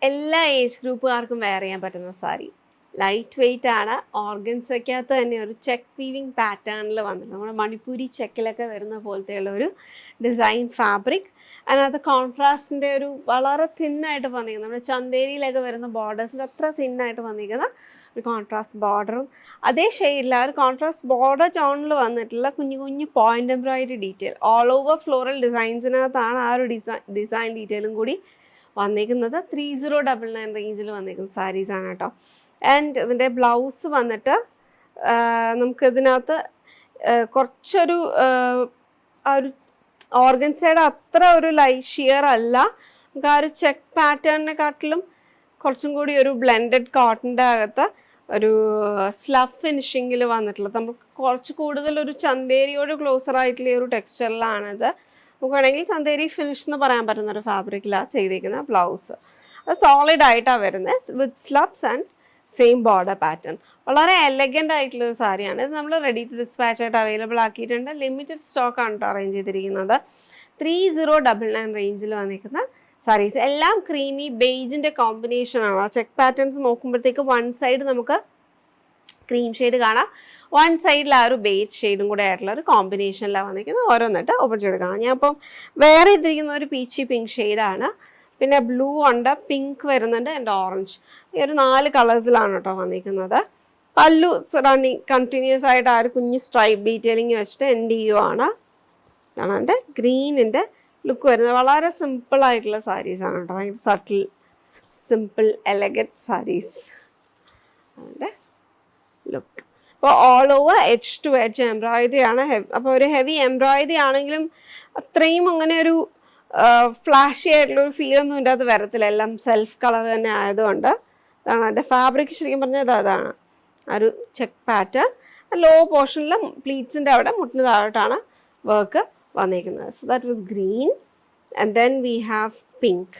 എല്ലാ age ഗ്രൂപ്പുകാർക്കും wear ചെയ്യാൻ പറ്റുന്ന സാരി. ലൈറ്റ് വെയിറ്റ് ആണ്. ഓർഗൻസയ്ക്കകത്ത് തന്നെ ഒരു ചെക്ക് വീവിങ് പാറ്റേണിൽ വന്നിട്ട് നമ്മുടെ മണിപ്പൂരി ചെക്കിലൊക്കെ വരുന്ന പോലത്തെയുള്ള ഒരു ഡിസൈൻ ഫാബ്രിക്. അതിനകത്ത് കോൺട്രാസ്റ്റിൻ്റെ ഒരു വളരെ തിന്നായിട്ട് വന്നിരിക്കുന്നത് നമ്മുടെ ചന്തേരിയിലൊക്കെ വരുന്ന ബോർഡേഴ്സിൻ്റെ അത്ര തിന്നായിട്ട് വന്നിരിക്കുന്ന ഒരു കോൺട്രാസ്റ്റ് ബോർഡറും അതേ ഷെയ്ഡിൽ ആ ഒരു കോൺട്രാസ്റ്റ് ബോർഡർ ടോണിൽ വന്നിട്ടുള്ള കുഞ്ഞു കുഞ്ഞു point embroidery detail all over floral ഡിസൈൻസിനകത്താണ് ആ ഒരു ഡിസൈൻ ഡീറ്റെയിലും കൂടി വന്നിരിക്കുന്നത്. 3099 റേഞ്ചിൽ വന്നിരിക്കുന്ന സാരീസാണ് കേട്ടോ. ആൻഡ് ഇതിൻ്റെ ബ്ലൗസ് വന്നിട്ട് നമുക്കിതിനകത്ത് കുറച്ചൊരു ആ ഒരു ഓർഗൻസയുടെ അത്ര ഒരു ലൈറ്റ് ഷിയർ അല്ല, നമുക്ക് ആ ഒരു ചെക്ക് പാറ്റേണിനെക്കാട്ടിലും കുറച്ചും കൂടി ഒരു ബ്ലെൻഡഡ് കോട്ടൻ്റെ അകത്ത് ഒരു സ്ലഫ് ഫിനിഷിങ്ങിൽ വന്നിട്ടുള്ളത്. നമുക്ക് കുറച്ച് കൂടുതൽ ഒരു ചന്തേരിയോട് ക്ലോസർ ആയിട്ടുള്ള ഒരു ടെക്സ്ചറിലാണിത്. നമുക്ക് വേണമെങ്കിൽ ചന്തേരി ഫിനിഷ് എന്ന് പറയാൻ പറ്റുന്ന ഒരു ഫാബ്രിക്കിലാണ് ചെയ്തിരിക്കുന്ന ബ്ലൗസ്. അത് സോളിഡ് ആയിട്ടാണ് വരുന്നത് വിത്ത് സ്ലബ്സ് ആൻഡ് സെയിം ബോർഡർ പാറ്റേൺ. വളരെ എലഗൻ്റ് ആയിട്ടുള്ളൊരു സാരിയാണ്. ഇത് നമ്മൾ റെഡി ടു ഡിസ്പാച്ച് ആയിട്ട് അവൈലബിൾ ആക്കിയിട്ടുണ്ട്. ലിമിറ്റഡ് സ്റ്റോക്കാണ് കേട്ടോ അറേഞ്ച് ചെയ്തിരിക്കുന്നത്. 3099 റേഞ്ചിൽ വന്നിരിക്കുന്ന സാരീസ് എല്ലാം ക്രീമി ബേജിൻ്റെ കോമ്പിനേഷനാണ്. ചെക്ക് പാറ്റേൺസ് നോക്കുമ്പോഴത്തേക്ക് വൺ സൈഡ് നമുക്ക് ക്രീം ഷെയ്ഡ് കാണാം, വൺ സൈഡിൽ ആ ഒരു ബേജ് ഷെയ്ഡും കൂടെ ആയിട്ടുള്ള ഒരു കോമ്പിനേഷനിലാണ് വന്നിരിക്കുന്നത്. ഓരോന്നിട്ട് ഓപ്പൺ ചെയ്ത് കാണാം. ഞാൻ ഇപ്പം വേറെ ചെയ്തിരിക്കുന്ന ഒരു പീച്ചി പിങ്ക് ഷെയ്ഡാണ്, പിന്നെ ബ്ലൂ ഉണ്ട്, പിങ്ക് വരുന്നുണ്ട് ആൻഡ് ഓറഞ്ച്. ഈ ഒരു 4 കളേഴ്സിലാണ് കേട്ടോ വന്നിരിക്കുന്നത്. പല്ലു റണ്ണിങ് കണ്ടിന്യൂസ് ആയിട്ട് ആ ഒരു കുഞ്ഞ് സ്ട്രൈപ്പ് ഡീറ്റെയിലിങ് വെച്ചിട്ട് എൻഡ് ചെയ്യുവാണ്. ഇതാണ് എൻ്റെ ഗ്രീനിൻ്റെ ലുക്ക് വരുന്നത്. വളരെ സിമ്പിൾ ആയിട്ടുള്ള സാരീസാണ് കേട്ടോ, ഭയങ്കര സട്ടിൽ സിമ്പിൾ എലഗൻറ്റ് സാരീസ് അതിൻ്റെ ലുക്ക്. അപ്പോൾ all over edge to edge embroidery ആണ്. അപ്പോൾ ഒരു ഹെവി എംബ്രോയിഡറി ആണെങ്കിലും അത്രയും അങ്ങനെ ഒരു ഫ്ലാഷി ആയിട്ടുള്ളൊരു ഫീലൊന്നും ഇതിൻ്റെ അത് വരത്തില്ല. എല്ലാം സെൽഫ് കളർ തന്നെ ആയതുകൊണ്ട് അതാണ് എൻ്റെ ഫാബ്രിക്. ശരിക്കും പറഞ്ഞത് അതാണ് ആ ഒരു ചെക്ക് പാറ്റേൺ. ലോ പോർഷനിൽ പ്ലീറ്റ്സിൻ്റെ അവിടെ മുട്ടിന് താഴോട്ടാണ് വർക്ക് വന്നിരിക്കുന്നത്. So that was green and then we have pink.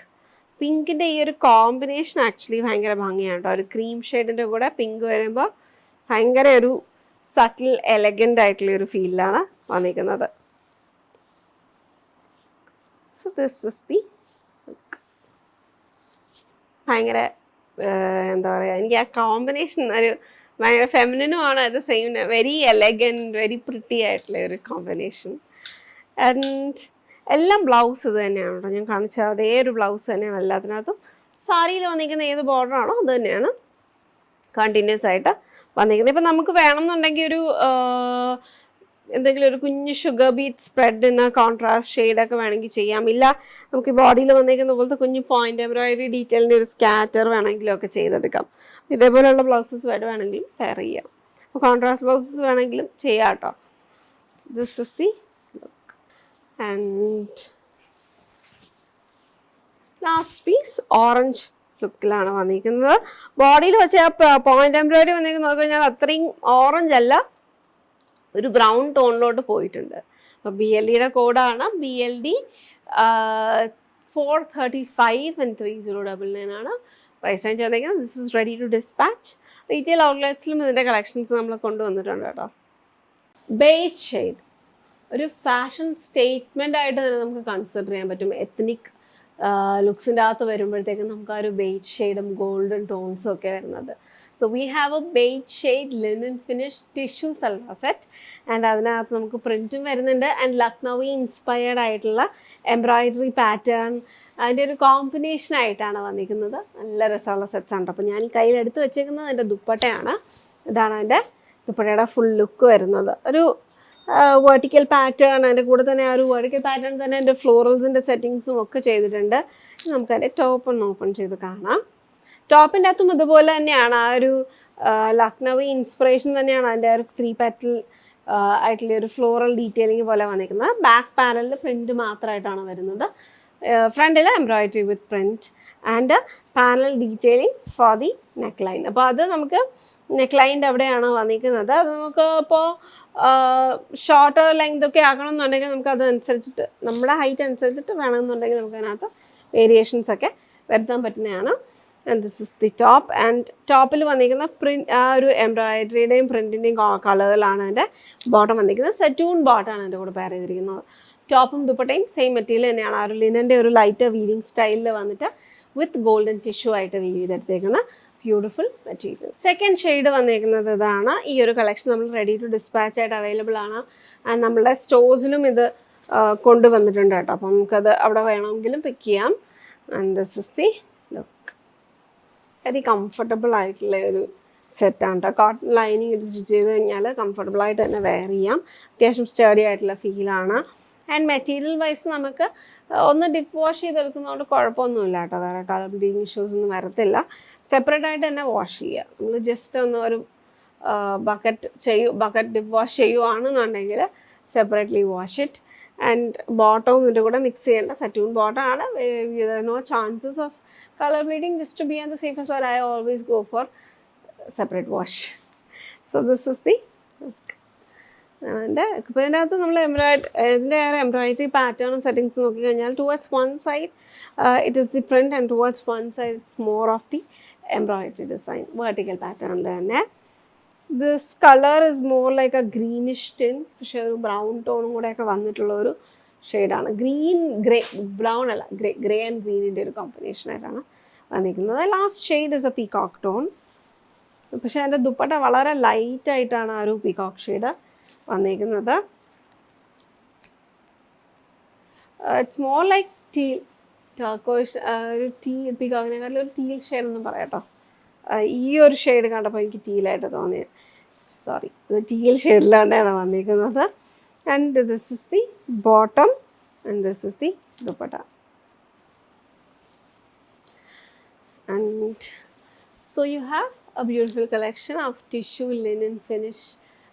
പിങ്കിൻ്റെ ഈ ഒരു കോമ്പിനേഷൻ ആക്ച്വലി ഭയങ്കര ഭംഗിയാണ് കേട്ടോ. ഒരു ക്രീം ഷെയ്ഡിൻ്റെ കൂടെ പിങ്ക് വരുമ്പോൾ ഭയങ്കര ഒരു സട്ടിൽ എലഗൻ്റ് ആയിട്ടുള്ള ഒരു ഫീലിലാണ് വന്നിരിക്കുന്നത്. So this is the look. ഭയങ്കര എന്താ പറയുക, എനിക്ക് ആ കോമ്പിനേഷൻ ഒരു ഭയങ്കര ഫെമിനിനും ആണ്, at the same very elegant very pretty ആയിട്ടുള്ള ഒരു കോമ്പിനേഷൻ. ആൻഡ് എല്ലാം ബ്ലൗസ് ഇത് തന്നെയാണ് കേട്ടോ. ഞാൻ കാണിച്ച അതേ ഒരു ബ്ലൗസ് തന്നെയാണ് എല്ലാത്തിനകത്തും. സാരിയിൽ വന്നിരിക്കുന്ന ഏത് ബോർഡറാണോ അത് തന്നെയാണ് കണ്ടിന്യൂസ് ആയിട്ട് വന്നിരിക്കുന്നത്. ഇപ്പം നമുക്ക് വേണമെന്നുണ്ടെങ്കിൽ ഒരു എന്തെങ്കിലും ഒരു കുഞ്ഞ് ഷുഗർ ബീറ്റ് സ്പ്രെഡിന് കോൺട്രാസ്റ്റ് ഷെയ്ഡൊക്കെ വേണമെങ്കിൽ ചെയ്യാം. ഇല്ല നമുക്ക് ബോഡിയിൽ വന്നിരിക്കുന്ന പോലത്തെ കുഞ്ഞ് പോയിന്റ് എംബ്രോയിഡറി ഡീറ്റെയിലിൻ്റെ ഒരു സ്കാറ്റർ വേണമെങ്കിലും ഒക്കെ ചെയ്തെടുക്കാം. ഇതേപോലെയുള്ള ബ്ലൗസസ് വേണമെങ്കിലും പെയർ ചെയ്യാം. അപ്പോൾ കോൺട്രാസ്റ്റ് ബ്ലൗസസ് വേണമെങ്കിലും ചെയ്യാം കേട്ടോ. This is the look. And last piece orange ലുക്കിലാണ് വന്നിരിക്കുന്നത്. ബോഡിയിൽ വെച്ച് ആ പോയിന്റ് എംബ്രോയിഡറി വന്നിരിക്കുന്നത് നോക്കി കഴിഞ്ഞാൽ അത്രയും ഓറഞ്ച് അല്ല, ഒരു ബ്രൗൺ ടോണിലോട്ട് പോയിട്ടുണ്ട്. അപ്പോൾ BLDയുടെ കോഡാണ് BLD 435 and 3099 ആണ് പ്രൈസ് റേഞ്ച് വന്നിരിക്കുന്നത്. This is ready to dispatch. Retail ഔട്ട്ലെറ്റ്സിലും ഇതിൻ്റെ കളക്ഷൻസ് നമ്മൾ കൊണ്ടുവന്നിട്ടുണ്ട് കേട്ടോ. ബേജ് ഷെയ്ഡ് ഒരു ഫാഷൻ സ്റ്റേറ്റ്മെൻ്റ് ആയിട്ട് തന്നെ നമുക്ക് കൺസിഡർ ചെയ്യാൻ പറ്റും. എത്നിക് ലുക്സിൻ്റെ അകത്ത് വരുമ്പോഴത്തേക്കും നമുക്ക് ആ ഒരു ബേജ് ഷെയ്ഡും ഗോൾഡൻ ടോൺസും ഒക്കെ വരുന്നത്. So we have A beige shade linen finish tissue salwar set and അതിനകത്ത് നമുക്ക് പ്രിൻറ്റും വരുന്നുണ്ട് ആൻഡ് ലക്നൗവി ഇൻസ്പയർഡ് ആയിട്ടുള്ള എംബ്രോയിഡറി പാറ്റേൺ അതിൻ്റെ ഒരു കോമ്പിനേഷൻ ആയിട്ടാണ് വന്നിരിക്കുന്നത്. നല്ല രസമുള്ള സെറ്റ്സ് ആണ്. അപ്പോൾ ഞാൻ ഈ കയ്യിലെടുത്ത് വെച്ചേക്കുന്നത് എൻ്റെ ദുപ്പട്ടയാണ്. ഇതാണ് അതിൻ്റെ ദുപ്പട്ടയുടെ ഫുൾ ലുക്ക് വരുന്നത്. ഒരു വെർട്ടിക്കൽ പാറ്റേൺ, അതിൻ്റെ കൂടെ തന്നെ ആ ഒരു വെർട്ടിക്കൽ പാറ്റേൺ തന്നെ എൻ്റെ ഫ്ലോറൽസിൻ്റെ സെറ്റിങ്സും ഒക്കെ ചെയ്തിട്ടുണ്ട്. നമുക്കതിൻ്റെ ടോപ്പ് ഒന്ന് ഓപ്പൺ ചെയ്ത് കാണാം. ടോപ്പിൻ്റെ അകത്തും ഇതുപോലെ തന്നെയാണ് ആ ഒരു ലക്നൗവി ഇൻസ്പിറേഷൻ തന്നെയാണ് അതിൻ്റെ ഒരു 3 പെറ്റൽ ആയിട്ടുള്ള ഒരു ഫ്ലോറൽ ഡീറ്റെയിലിംഗ് പോലെ വന്നിരിക്കുന്നത്. ബാക്ക് പാനലിൽ പ്രിൻറ്റ് മാത്രമായിട്ടാണ് വരുന്നത്. ഫ്രണ്ടിൽ embroidery with print and panel detailing for the neck line. അപ്പോൾ അത് നമുക്ക് നെക്ക് ലൈൻ്റെ അവിടെയാണ് വന്നിരിക്കുന്നത്. അത് നമുക്ക് ഇപ്പോൾ ഷോർട്ട് ലെങ്ത് ഒക്കെ ആക്കണമെന്നുണ്ടെങ്കിൽ നമുക്ക് അതനുസരിച്ചിട്ട് നമ്മുടെ ഹൈറ്റ് അനുസരിച്ചിട്ട് വേണമെന്നുണ്ടെങ്കിൽ നമുക്ക് അതിനകത്ത് വേരിയേഷൻസ് ഒക്കെ വരുത്താൻ പറ്റുന്നതാണ്. And this is the top. And ടോപ്പിൽ വന്നിരിക്കുന്ന പ്രിൻറ്റ് ആ ഒരു എംബ്രോയിഡറിയുടെയും പ്രിൻറ്റിൻ്റെയും കളറിലാണ് അതിൻ്റെ ബോട്ടം വന്നിരിക്കുന്നത്. സെറ്റൂൺ ബോട്ടമാണ് അതിൻ്റെ കൂടെ പെയർ ചെയ്തിരിക്കുന്നത്. ടോപ്പും ദുപ്പട്ടയും സെയിം മെറ്റീരിയൽ തന്നെയാണ്. ആ ഒരു ലിനൻ്റെ ഒരു ലൈറ്റ് വീവിങ് സ്റ്റൈലിൽ വന്നിട്ട് വിത്ത് ഗോൾഡൻ ടിഷ്യൂ ആയിട്ട് വീവ് ചെയ്തെടുത്തേക്കുന്ന ബ്യൂട്ടിഫുൾ മെറ്റീരിയൽ. സെക്കൻഡ് ഷെയ്ഡ് വന്നേക്കുന്നത് ഇതാണ്. ഈ ഒരു കളക്ഷൻ നമ്മൾ റെഡി ടു ഡിസ്പാച്ച് ആയിട്ട് അവൈലബിൾ ആണ്. ആൻഡ് നമ്മളുടെ സ്റ്റോഴ്സിലും ഇത് കൊണ്ടുവന്നിട്ടുണ്ട് കേട്ടോ. അപ്പം നമുക്കത് അവിടെ വേണമെങ്കിലും പിക്ക് ചെയ്യാം. And this is the look. Very comfortable ആയിട്ടുള്ള ഒരു സെറ്റാണ് കേട്ടോ. കോട്ടൺ ലൈനിങ് ഇത് സ്റ്റിച്ച് ചെയ്ത് കഴിഞ്ഞാൽ കംഫർട്ടബിളായിട്ട് തന്നെ വെയർ ചെയ്യാം. അത്യാവശ്യം സ്റ്റഡി ആയിട്ടുള്ള ഫീലാണ്. ആൻഡ് മെറ്റീരിയൽ വൈസ് നമുക്ക് ഒന്ന് ഡിപ്പ് വാഷ് ചെയ്തെടുക്കുന്നതുകൊണ്ട് കുഴപ്പമൊന്നുമില്ല കേട്ടോ. വേറെ കളർ ബ്ലീഡിങ് ഇഷ്യൂസ് ഒന്നും വരത്തില്ല. സെപ്പറേറ്റ് ആയിട്ട് തന്നെ വാഷ് ചെയ്യുക. നമ്മൾ ജസ്റ്റ് ഒന്ന് ഒരു ബക്കറ്റ് ഡിപ്പ് വാഷ് ചെയ്യുവാണെന്നുണ്ടെങ്കിൽ സെപ്പറേറ്റ്ലി വാഷ് ഇറ്റ്. ആൻഡ് ബോട്ടവും ഇതിൻ്റെ കൂടെ മിക്സ് ചെയ്യേണ്ട സറ്റൂൺ ബോട്ടമാണ്. No chances of colour bleeding. Just to be on the safe side I always go for separate wash. So this is the and ഇപ്പോൾ ഇതിനകത്ത് നമ്മൾ ഇതിൻ്റെ എംബ്രോയിഡറി പാറ്റേണും സെറ്റിങ്സ് നോക്കിക്കഴിഞ്ഞാൽ towards one side it is the print and towards one side it's more of the embroidery design vertical പാറ്റേണിൽ തന്നെ. This colour is more like A greenish tin, പക്ഷേ ഒരു ബ്രൗൺ ടോണും കൂടെയൊക്കെ വന്നിട്ടുള്ള ഒരു ഷെയ്ഡാണ്. ബ്രൗൺ അല്ല, ഗ്രേ ആൻഡ് ഗ്രീനിൻ്റെ ഒരു കോമ്പിനേഷനായിട്ടാണ് വന്നിരിക്കുന്നത്. Last shade is A peacock tone. പക്ഷേ അതിൻ്റെ ദുപ്പട്ട വളരെ ലൈറ്റായിട്ടാണ് ആ ഒരു പീകോക്ക് ഷെയ്ഡ് വന്നിരിക്കുന്നത്. It's more like teal turquoise, ഒരു പീകോക്കിനെക്കാട്ടിലും ഒരു ടീൽ ഷെയ്ഡ് എന്ന് പറയാം കേട്ടോ. ഈ ഒരു ഷെയ്ഡ് കണ്ടപ്പോൾ എനിക്ക് ടീലായിട്ട് തോന്നിയത്. സോറി, ഇത് ടീൽ ഷെയ്ഡിലാണ്ടാണ് വന്നിരിക്കുന്നത്. And this is the bottom and this is the dupatta. And so you have a beautiful collection of tissue linen finish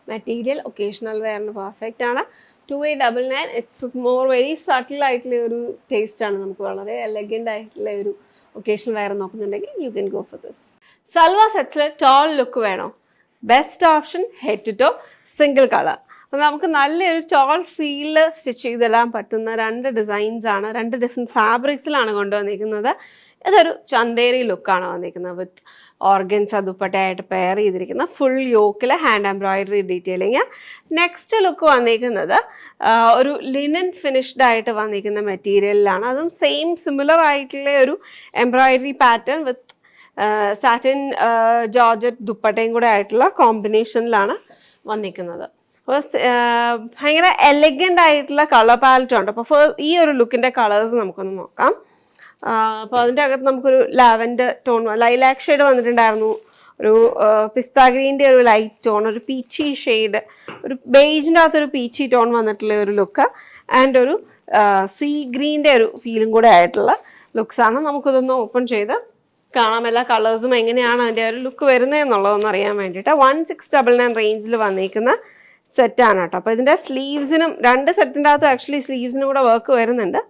material. occasional wear ആണ്, പെർഫെക്റ്റ് ആണ്. 2899. ഇറ്റ്സ് മോർ വെരി സട്ടിൽ ആയിട്ടുള്ള ഒരു taste ആണ്. നമുക്ക് വളരെ elegant ആയിട്ടുള്ള ഒരു ഒക്കേഷണൽ വെയർ നോക്കുന്നുണ്ടെങ്കിൽ you can go for this. Salwar സെറ്റ്സിൽ ടോൾ ലുക്ക് വേണോ? Best option head to toe single colour. അപ്പോൾ നമുക്ക് നല്ലൊരു ടോൾ ഫീലിൽ സ്റ്റിച്ച് ചെയ്തിടാൻ പറ്റുന്ന രണ്ട് ഡിസൈൻസ് ആണ്. രണ്ട് ഡിഫറെൻറ്റ് ഫാബ്രിക്സിലാണ് കൊണ്ടുവന്നിരിക്കുന്നത്. ഇതൊരു ചന്തേരി ലുക്കാണ് വന്നിരിക്കുന്നത് വിത്ത് ഓർഗൻസ ദുപ്പട്ടയായിട്ട് പെയർ ചെയ്തിരിക്കുന്ന ഫുൾ യോക്കിൽ hand embroidery detailing. Next look വന്നിരിക്കുന്നത് ഒരു ലിനൻ ഫിനിഷ്ഡ് ആയിട്ട് വന്നിരിക്കുന്ന മെറ്റീരിയലിലാണ്. അതും സെയിം സിമിലർ ആയിട്ടുള്ള ഒരു embroidery pattern with satin georgette ദുപ്പട്ടയും കൂടെ ആയിട്ടുള്ള കോമ്പിനേഷനിലാണ് വന്നിരിക്കുന്നത്. അപ്പോൾ ഭയങ്കര എലഗൻ്റ് ആയിട്ടുള്ള കളർ പാലറ്റും ഉണ്ട്. അപ്പോൾ ഈ ഒരു ലുക്കിൻ്റെ കളേഴ്സ് നമുക്കൊന്ന് നോക്കാം. അപ്പോൾ അതിൻ്റെ അകത്ത് നമുക്കൊരു ലാവൻഡർ ടോൺ, ലൈലാക്ക് ഷെയ്ഡ് വന്നിട്ടുണ്ടായിരുന്നു, ഒരു പിസ്ത ഗ്രീൻ്റെ ഒരു ലൈറ്റ് ടോൺ, ഒരു പീച്ചി ഷെയ്ഡ്, ഒരു ബേജിൻ്റെ അകത്തൊരു പീച്ചി ടോൺ വന്നിട്ടുള്ള ഒരു ലുക്ക്, ആൻഡ് ഒരു സീ ഗ്രീൻ്റെ ഒരു ഫീലും കൂടെ ആയിട്ടുള്ള ലുക്സാണ്. നമുക്കിതൊന്ന് ഓപ്പൺ ചെയ്ത് കാണാം എല്ലാ കളേഴ്സും എങ്ങനെയാണ് അതിൻ്റെ ഒരു ലുക്ക് വരുന്നതെന്നുള്ളതൊന്ന് അറിയാൻ വേണ്ടിയിട്ട്. 1699 റേഞ്ചിൽ വന്നിരിക്കുന്ന സെറ്റാണ് കേട്ടോ. അപ്പോൾ ഇതിൻ്റെ സ്ലീവ്സിനും രണ്ട് സെറ്റിൻ്റെ അകത്തും ആക്ച്വലി സ്ലീവ്സിനും കൂടെ വർക്ക് വരുന്നുണ്ട്.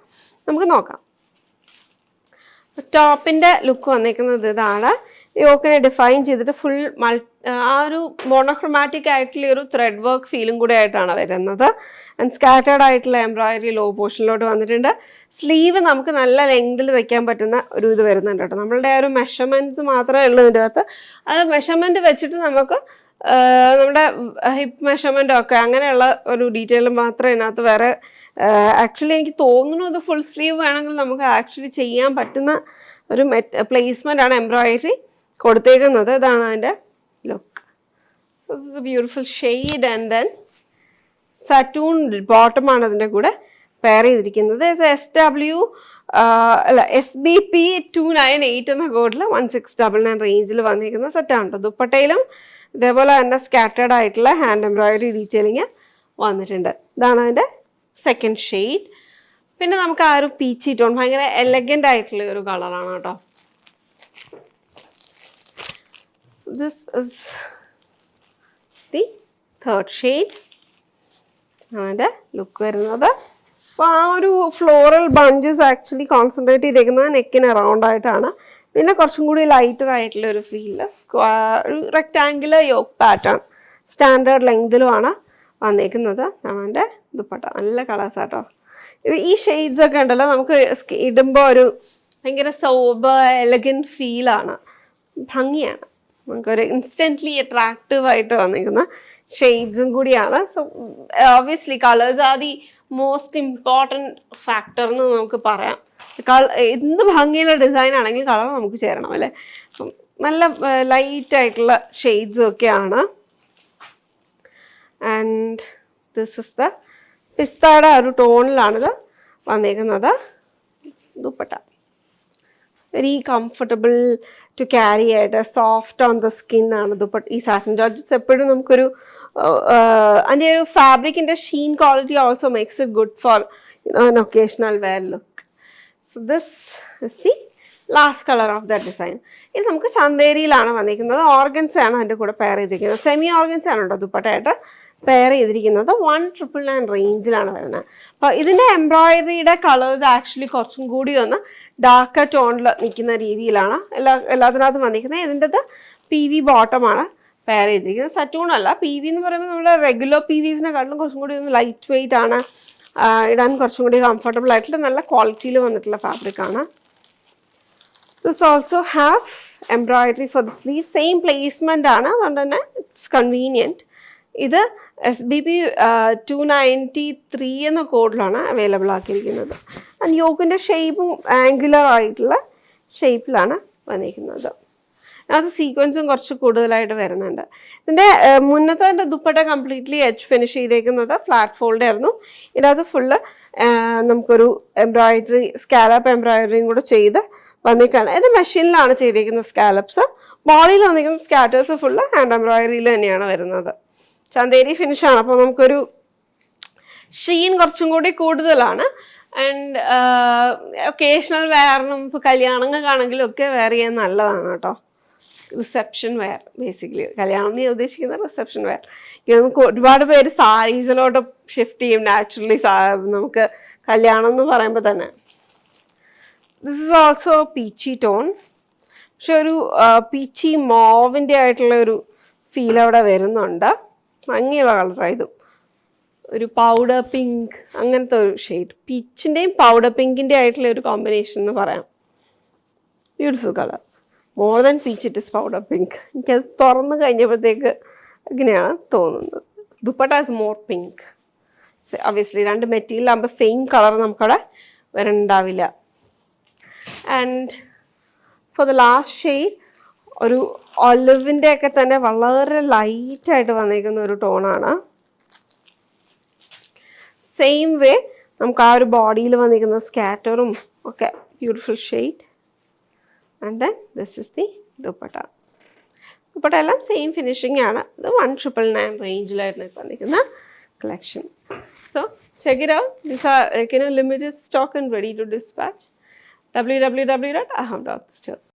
നമുക്ക് നോക്കാം. ടോപ്പിൻ്റെ ലുക്ക് വന്നിരിക്കുന്നത് ഇതാണ്. യോക്കിനെ ഡിഫൈൻ ചെയ്തിട്ട് ഫുൾ ആ ഒരു മോണോക്രോമാറ്റിക് ആയിട്ടുള്ള ഒരു ത്രെഡ് വർക്ക് ഫീലും കൂടെ ആയിട്ടാണ് വരുന്നത്. ആൻഡ് സ്കാറ്റേർഡ് ആയിട്ടുള്ള എംബ്രോയിഡറി ലോ പോർഷനിലോട്ട് വന്നിട്ടുണ്ട്. സ്ലീവ് നമുക്ക് നല്ല ലെങ്തിൽ തയ്ക്കാൻ പറ്റുന്ന ഒരു ഇത് വരുന്നുണ്ട് കേട്ടോ. നമ്മളുടെ ആ ഒരു മെഷർമെൻറ്റ്സ് മാത്രമേ ഉള്ളൂ ഇതിൻ്റെ അകത്ത്. അത് മെഷർമെൻറ്റ് വെച്ചിട്ട് നമുക്ക് നമ്മുടെ ഹിപ്പ് മെഷർമെൻറ്റും ഒക്കെ അങ്ങനെയുള്ള ഒരു ഡീറ്റെയിൽ മാത്രമേ ഇതിനകത്ത് വേറെ ആക്ച്വലി എനിക്ക് തോന്നുന്നു ഇത് ഫുൾ സ്ലീവ് വേണമെങ്കിൽ നമുക്ക് ആക്ച്വലി ചെയ്യാൻ പറ്റുന്ന ഒരു പ്ലേസ്മെൻ്റ് ആണ് എംബ്രോയിഡറി കൊടുത്തേക്കുന്നത്. ഇതാണ് അതിൻ്റെ look. This a beautiful shade and then സറ്റൂൺ ബോട്ടമാണ് അതിൻ്റെ കൂടെ പെയർ ചെയ്തിരിക്കുന്നത്. SBP 298 എന്ന കോഡിൽ 1699 റേഞ്ചിൽ വന്നിരിക്കുന്ന സെറ്റാണ് കേട്ടോ. ദുപ്പട്ടയിലും ഇതേപോലെ തന്നെ സ്കാറ്റേർഡ് ആയിട്ടുള്ള ഹാൻഡ് എംബ്രോയിഡറി ഡീറ്റെയിലിങ് വന്നിട്ടുണ്ട്. ഇതാണ് അതിൻ്റെ സെക്കൻഡ് ഷെയ്ഡ്. പിന്നെ നമുക്ക് ആ ഒരു പീച്ചി ടോൺ ഭയങ്കര എലഗൻ്റ് ആയിട്ടുള്ള ഒരു കളറാണ് കേട്ടോ. This is the third shade. അതിൻ്റെ ലുക്ക് വരുന്നത്. അപ്പോൾ ആ ഒരു ഫ്ലോറൽ ബഞ്ചസ് ആക്ച്വലി കോൺസെൻട്രേറ്റ് ചെയ്തേക്കുന്നത് നെക്കിന് അറൗണ്ട് ആയിട്ടാണ്. പിന്നെ കുറച്ചും കൂടി ലൈറ്റർ ആയിട്ടുള്ള ഒരു ഫീല്, ഒരു റെക്റ്റാങ്കുലർ യോക്ക് പാറ്റേൺ സ്റ്റാൻഡേർഡ് ലെങ്തിലുമാണ് വന്നേക്കുന്നത്. അതിൻ്റെ ദുപ്പട്ട നല്ല കളേഴ്സ് ആട്ടോ. ഈ ഷെയ്ഡ്സ് ഒക്കെ ഉണ്ടല്ലോ നമുക്ക് ഇടുമ്പോൾ ഒരു ഭയങ്കര സോബർ എലഗൻറ്റ് ഫീലാണ്, ഭംഗിയാണ്. നമുക്കൊരു ഇൻസ്റ്റൻ്റ്ലി അട്രാക്റ്റീവ് ആയിട്ട് വന്നിരിക്കുന്ന ഷെയ്ഡ്സും കൂടിയാണ്. So obviously colours are the most important factor എന്ന് നമുക്ക് പറയാം. എന്ത് ഭംഗിയുള്ള ഡിസൈൻ ആണെങ്കിലും കളർ നമുക്ക് ചേരണം അല്ലേ. അപ്പം നല്ല ലൈറ്റ് ആയിട്ടുള്ള ഷെയ്ഡ്സും ഒക്കെയാണ്. ആൻഡ് ദിസ് ഇസ് ദ പിസ്തയുടെ ഒരു ടോണിലാണിത് വന്നേക്കുന്നത്. Dupatta very comfortable to carry ആയിട്ട്, സോഫ്റ്റ് ഓൺ ദ സ്കിൻ ആണ് ദുപ്പട്ട. ഈ സാറ്റിൻ ജോർജറ്റ്സ് എപ്പോഴും നമുക്കൊരു അതിൻ്റെ ഒരു ഫാബ്രിക്കിൻ്റെ sheen quality also makes it good for an occasional wear look. So this is the last color of that design. ഇത് നമുക്ക് ചന്തേരിയിലാണ് വന്നിരിക്കുന്നത്. ഓർഗൻസ് ആണ് അതിൻ്റെ കൂടെ പെയർ ചെയ്തിരിക്കുന്നത്. സെമി ഓർഗൻസ് ആണ് കേട്ടോ ദുപ്പട്ടയായിട്ട് പെയർ ചെയ്തിരിക്കുന്നത്. 1,999 റേഞ്ചിലാണ് വരുന്നത്. അപ്പോൾ ഇതിൻ്റെ എംബ്രോയിഡറിയുടെ കളേഴ്സ് ആക്ച്വലി കുറച്ചും കൂടി ഒന്ന് ഡാർക്ക് ടോണിൽ നിൽക്കുന്ന രീതിയിലാണ് എല്ലാത്തിനകത്തും വന്നിരിക്കുന്നത്. ഇതിൻ്റെത് PV ബോട്ടമാണ് പെയർ ചെയ്തിരിക്കുന്നത്. സറ്റൂണല്ല. PV എന്ന് പറയുമ്പോൾ നമ്മുടെ റെഗുലർ PVസിനെക്കാട്ടിലും കുറച്ചും കൂടി ഒന്ന് ലൈറ്റ് വെയിറ്റ് ആണ്, ഇടാൻ കുറച്ചും കൂടി കംഫർട്ടബിൾ ആയിട്ടുള്ള നല്ല ക്വാളിറ്റിയിൽ വന്നിട്ടുള്ള ഫാബ്രിക്കാണ്. This also have embroidery for the sleeve. Same placement ആണ്, അതുകൊണ്ട് തന്നെ ഇറ്റ്സ് കൺവീനിയൻറ്റ്. ഇത് SBP 293 എന്ന കോഡിലാണ് അവൈലബിൾ ആക്കിയിരിക്കുന്നത്. ആൻഡ് യോക്കിൻ്റെ ഷേപ്പും ആംഗുലർ ആയിട്ടുള്ള ഷേപ്പിലാണ് വന്നിരിക്കുന്നത്. അത് സീക്വൻസും കുറച്ച് കൂടുതലായിട്ട് വരുന്നുണ്ട്. ഇതിൻ്റെ മുന്നത്തെ ദുപ്പട്ട കംപ്ലീറ്റ്ലി എഡ്ജ് ഫിനിഷ് ചെയ്തേക്കുന്നത് ഫ്ലാറ്റ് ഫോൾഡ് ആയിരുന്നു. ഇതിനകത്ത് ഫുള്ള് നമുക്കൊരു എംബ്രോയിഡറി സ്കാലപ്പ് എംബ്രോയിഡറിയും കൂടെ ചെയ്ത് വന്നേക്കാണ്. ഇത് മെഷീനിലാണ് ചെയ്തേക്കുന്നത് സ്കാലപ്സ്. ബോഡിയിൽ വന്നിരിക്കുന്ന സ്കാറ്റേഴ്സ് ഫുള്ള് ഹാൻഡ് എംബ്രോയിഡറിയിൽ തന്നെയാണ് വരുന്നത്. ചന്തേരി ഫിനിഷാണ്, അപ്പോൾ നമുക്കൊരു ഷീൻ കുറച്ചും കൂടി കൂടുതലാണ്. ആൻഡ് ഒക്കേഷണൽ വെയറിനും ഇപ്പോൾ കല്യാണങ്ങൾക്കാണെങ്കിലും ഒക്കെ വെയർ ചെയ്യാൻ നല്ലതാണ് കേട്ടോ. റിസപ്ഷൻ വെയർ, ബേസിക്കലി കല്യാണം നീ ഉദ്ദേശിക്കുന്ന റിസപ്ഷൻ വെയർ. നമുക്ക് ഒരുപാട് പേര് സാരീസിലോട്ട് ഷിഫ്റ്റ് ചെയ്യും നാച്ചുറലി. നമുക്ക് കല്യാണം എന്ന് പറയുമ്പോൾ തന്നെ this is also Peechi tone, പക്ഷെ ഒരു പീച്ചി മോവിൻ്റെ ആയിട്ടുള്ള ഒരു ഫീൽ അവിടെ വരുന്നുണ്ട്. ഭംഗിയുള്ള കളറായതും ഒരു പൗഡർ പിങ്ക് അങ്ങനത്തെ ഒരു ഷെയ്ഡ്, പീച്ചിൻ്റെയും പൗഡർ പിങ്കിൻ്റെ ആയിട്ടുള്ള ഒരു കോമ്പിനേഷൻ എന്ന് പറയാം. Beautiful colour. More than peach it is powder pink. എനിക്കത് തുറന്ന് കഴിഞ്ഞപ്പോഴത്തേക്ക് ഇങ്ങനെയാണ് തോന്നുന്നത്. Dupatta is more pink. Obviously രണ്ട് മെറ്റീരിയൽ ആകുമ്പോൾ സെയിം കളർ നമുക്കവിടെ വരണ്ടാവില്ല. And for the last shade ഒരു ഒലിവിൻ്റെ ഒക്കെ തന്നെ വളരെ ലൈറ്റായിട്ട് വന്നിരിക്കുന്ന ഒരു ടോണാണ്. സെയിം വേ നമുക്ക് ആ ഒരു ബോഡിയിൽ വന്നിരിക്കുന്ന സ്കാറ്ററും ഒക്കെ beautiful shade. And then this is the dupatta. Dupatta എല്ലാം സെയിം ഫിനിഷിംഗ് ആണ്. ഇത് 1,999 റേഞ്ചിലായിരുന്നു വന്നിരിക്കുന്ന collection. So check it out. These are limited stock and ready to dispatch. www.aham.store